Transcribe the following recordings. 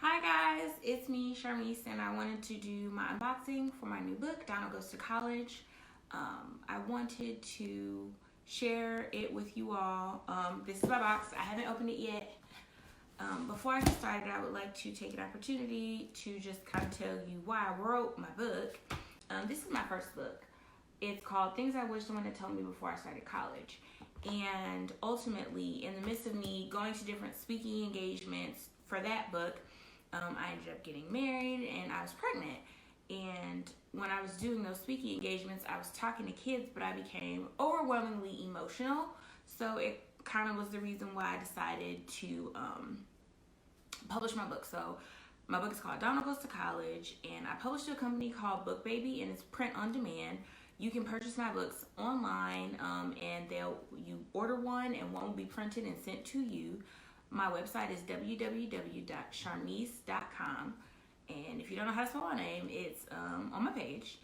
Hi guys, it's me, Sharmise, and I wanted to do my unboxing for my new book, Donald Goes to College. I wanted to share it with you all. This is my box. I haven't opened it yet. Before I get started, I would like to take an opportunity to just kind of tell you why I wrote my book. This is my first book. It's called Things I Wish Someone Had Told Me Before I Started College. And ultimately, in the midst of me going to different speaking engagements for that book, I ended up getting married and I was pregnant. And when I was doing those speaking engagements, I was talking to kids, but I became overwhelmingly emotional. So it kind of was the reason why I decided to publish my book. So my book is called Donald Goes to College, and I published to a company called Book Baby, and it's print on demand. You can purchase my books online, and you order one, and one will be printed and sent to you. My website is www.sharmise.com, and if you don't know how to spell my name, it's on my page.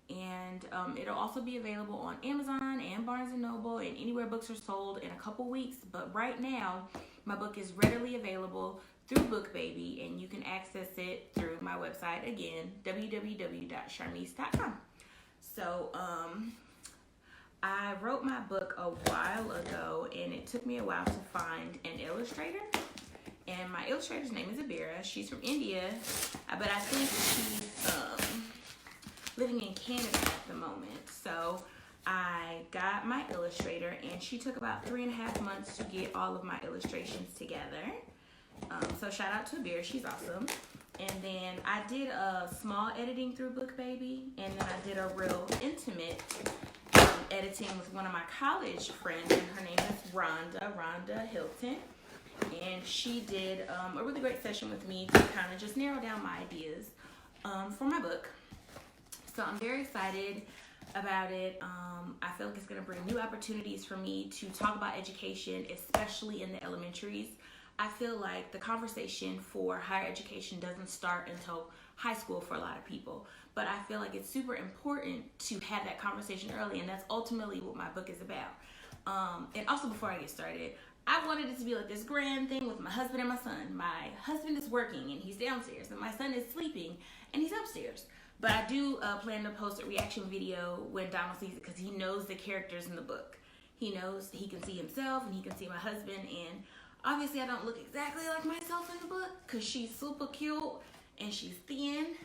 And it'll also be available on Amazon and Barnes & Noble and anywhere books are sold in a couple weeks. But right now, my book is readily available through Book Baby, and you can access it through my website, again, www.sharmise.com. So, I wrote my book a while ago, and it took me a while to find an illustrator. And my illustrator's name is Abira. She's from India, but I think she's living in Canada at the moment. So I got my illustrator, and she took about 3.5 months to get all of my illustrations together. So shout out to Abira, she's awesome. And then I did a small editing through Book Baby, and then I did a real intimate editing with one of my college friends, and her name is Rhonda Hilton. And she did a really great session with me to kind of just narrow down my ideas for my book. So I'm very excited about it. I feel like it's going to bring new opportunities for me to talk about education, especially in the elementaries. I feel like the conversation for higher education doesn't start until high school for a lot of people. But I feel like it's super important to have that conversation early, and that's ultimately what my book is about. And also, before I get started, I wanted it to be like this grand thing with my husband and my son. My husband is working and he's downstairs, and my son is sleeping and he's upstairs. But I do plan to post a reaction video when Donald sees it, because he knows the characters in the book. He knows he can see himself and he can see my husband, and obviously I don't look exactly like myself in the book because she's super cute and she's thin,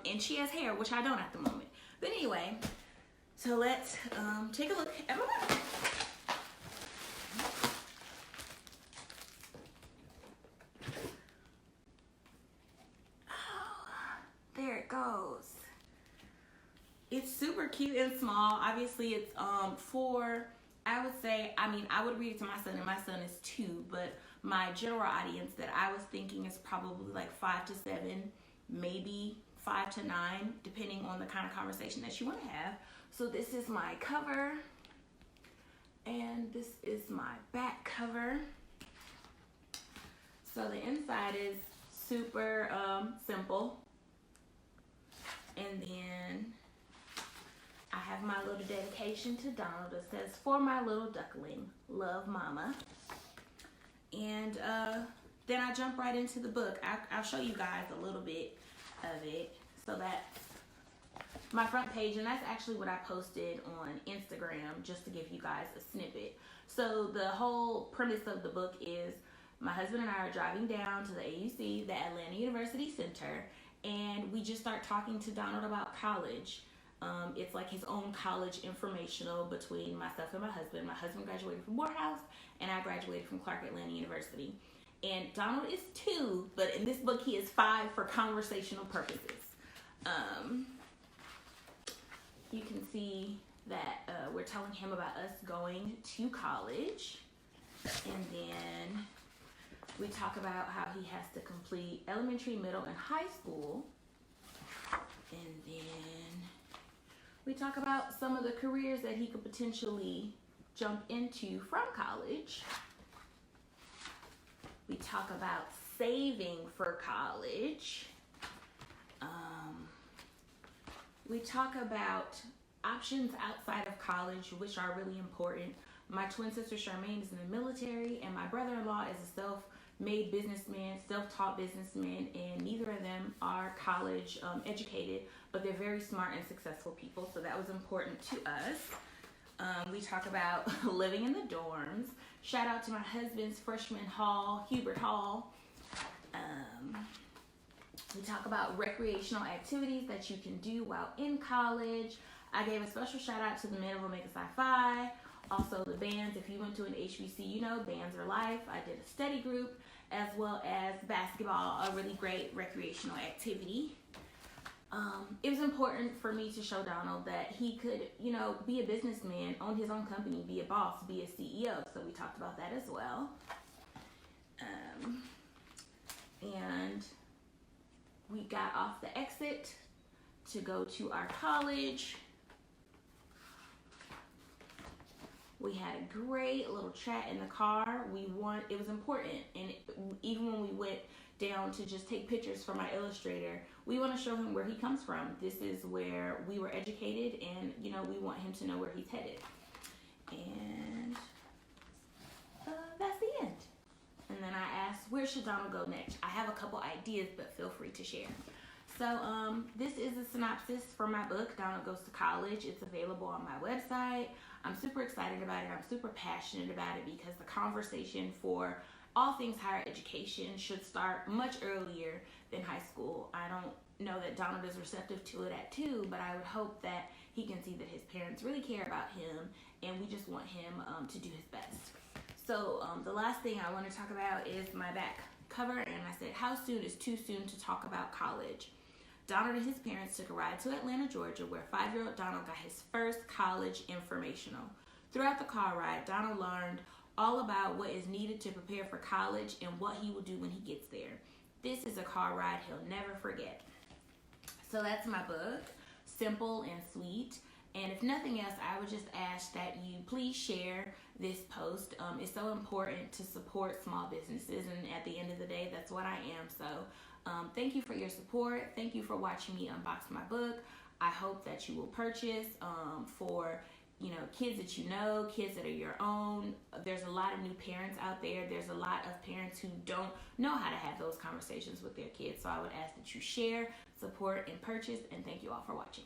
and she has hair, which I don't at the moment. But anyway, so let's take a look at my book. There it goes. It's super cute and small. Obviously, it's for, I would say, I would read it to my son, and my son is 2, but my general audience that I was thinking is probably like 5 to 7, maybe 5 to 9, depending on the kind of conversation that you want to have. So this is my cover, and this is my back cover. So the inside is super simple. And then I have my little dedication to Donald that says, "For my little duckling, love mama." And then I jump right into the book. I'll show you guys a little bit of it. So that's my front page, and that's actually what I posted on Instagram just to give you guys a snippet. So the whole premise of the book is my husband and I are driving down to the AUC, the Atlanta University Center, and we just start talking to Donald about college. It's like his own college informational between myself and my husband. My husband graduated from Morehouse, and I graduated from Clark Atlanta University. And Donald is 2, but in this book he is 5 for conversational purposes. You can see that we're telling him about us going to college, and then we talk about how he has to complete elementary, middle, and high school. And then we talk about some of the careers that he could potentially jump into from college. We talk about saving for college. We talk about options outside of college, which are really important. My twin sister Charmaine is in the military, and my brother-in-law is a made businessmen, self-taught businessmen, and neither of them are college educated, but they're very smart and successful people, so that was important to us. We talk about living in the dorms. Shout out to my husband's freshman hall, Hubert Hall. We talk about recreational activities that you can do while in college. I gave a special shout out to the men of Omega Psi Phi. Also the bands, if you went to an HBCU, bands are life. I did a study group as well as basketball, a really great recreational activity. It was important for me to show Donald that he could, be a businessman, own his own company, be a boss, be a CEO. So we talked about that as well. And we got off the exit to go to our college. We had a great little chat in the car. It was important, and even when we went down to just take pictures for my illustrator, we want to show him where he comes from. This is where we were educated, and we want him to know where he's headed. And that's the end. And then I asked, where should Donald go next? I have a couple ideas, but feel free to share. So this is a synopsis for my book, Donald Goes to College. It's available on my website. I'm super excited about it. I'm super passionate about it because the conversation for all things higher education should start much earlier than high school. I don't know that Donald is receptive to it at 2, but I would hope that he can see that his parents really care about him, and we just want him to do his best. So the last thing I want to talk about is my back cover, and I said, how soon is too soon to talk about college? Donald and his parents took a ride to Atlanta, Georgia, where 5-year-old Donald got his first college informational. Throughout the car ride, Donald learned all about what is needed to prepare for college and what he will do when he gets there. This is a car ride he'll never forget. So that's my book, simple and sweet. And if nothing else, I would just ask that you please share this post. It's so important to support small businesses, and at the end of the day, that's what I am. So thank you for your support. Thank you for watching me unbox my book. I hope that you will purchase for kids that kids that are your own. There's a lot of new parents out there. There's a lot of parents who don't know how to have those conversations with their kids. So I would ask that you share, support, and purchase. And thank you all for watching.